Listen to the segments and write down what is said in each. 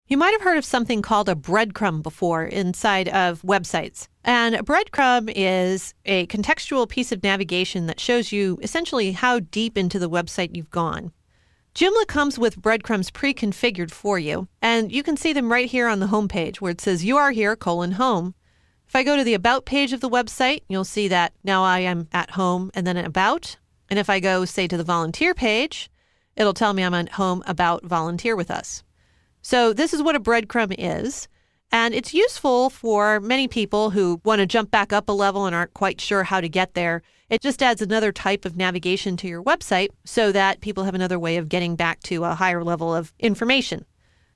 You might have heard of something called a breadcrumb before inside of websites. And a breadcrumb is a contextual piece of navigation that shows you essentially how deep into the website you've gone. Joomla comes with breadcrumbs pre-configured for you, and you can see them right here on the home page where it says you are here, home. If I go to the About page of the website, you'll see that now I am at home and then at About. And if I go, say, to the Volunteer page, it'll tell me I'm at home, About, Volunteer with us. So this is what a breadcrumb is, and it's useful for many people who want to jump back up a level and aren't quite sure how to get there. It just adds another type of navigation to your website so that people have another way of getting back to a higher level of information.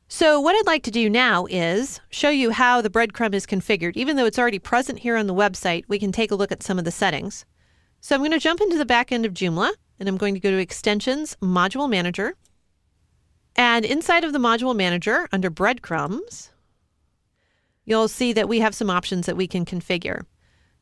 So what I'd like to do now is show you how the breadcrumb is configured. Even though it's already present here on the website, we can take a look at some of the settings. So I'm going to jump into the back end of Joomla, and I'm going to go to Extensions, Module Manager. And inside of the Module Manager, under Breadcrumbs, you'll see that we have some options that we can configure.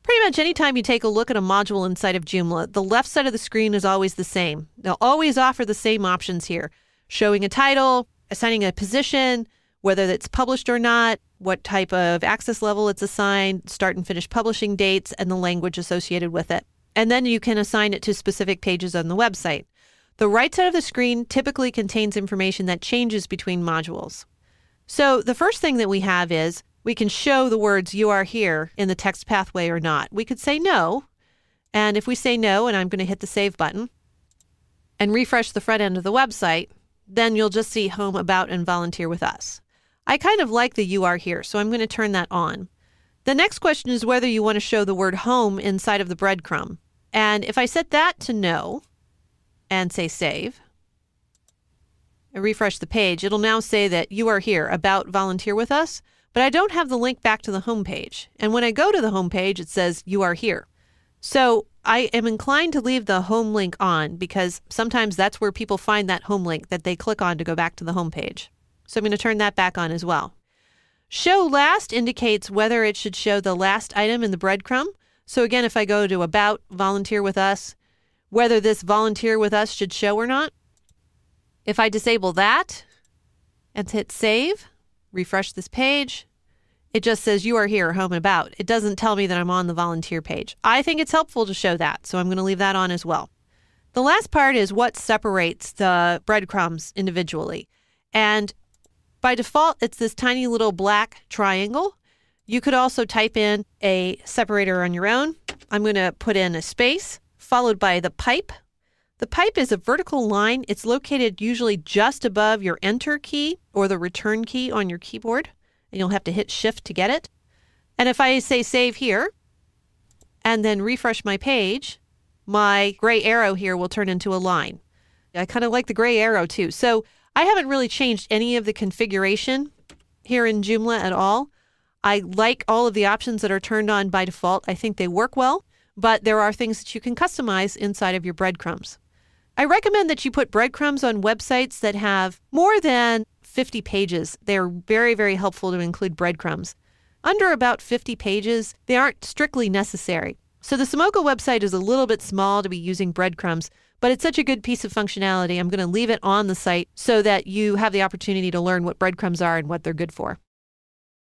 Pretty much anytime you take a look at a module inside of Joomla, the left side of the screen is always the same. They'll always offer the same options here. Showing a title, assigning a position, whether it's published or not, what type of access level it's assigned, start and finish publishing dates, and the language associated with it. And then you can assign it to specific pages on the website. The right side of the screen typically contains information that changes between modules. So the first thing that we have is we can show the words you are here in the text pathway or not. We could say no. And if we say no, and I'm going to hit the save button and refresh the front end of the website, then you'll just see home, about, and volunteer with us. I kind of like the you are here, so I'm going to turn that on. The next question is whether you want to show the word home inside of the breadcrumb. And if I set that to no, and say save, and refresh the page, it'll now say that you are here, about, volunteer with us, but I don't have the link back to the home page. And when I go to the home page, it says you are here. So I am inclined to leave the home link on because sometimes that's where people find that home link that they click on to go back to the home page. So I'm going to turn that back on as well. Show last indicates whether it should show the last item in the breadcrumb. So again, if I go to About, Volunteer with Us, whether this Volunteer with Us should show or not. If I disable that and hit save, refresh this page, it just says you are here, home, and about. It doesn't tell me that I'm on the volunteer page. I think it's helpful to show that, so I'm going to leave that on as well. The last part is what separates the breadcrumbs individually. And by default, it's this tiny little black triangle. You could also type in a separator on your own. I'm going to put in a space, followed by the pipe. The pipe is a vertical line. It's located usually just above your Enter key or the Return key on your keyboard, and you'll have to hit Shift to get it. And if I say Save here, and then refresh my page, my gray arrow here will turn into a line. I kind of like the gray arrow too. So I haven't really changed any of the configuration here in Joomla at all. I like all of the options that are turned on by default. I think they work well. But there are things that you can customize inside of your breadcrumbs. I recommend that you put breadcrumbs on websites that have more than 50 pages. They're very, very helpful to include breadcrumbs. Under about 50 pages, they aren't strictly necessary. So the Samoka website is a little bit small to be using breadcrumbs, but it's such a good piece of functionality. I'm going to leave it on the site so that you have the opportunity to learn what breadcrumbs are and what they're good for.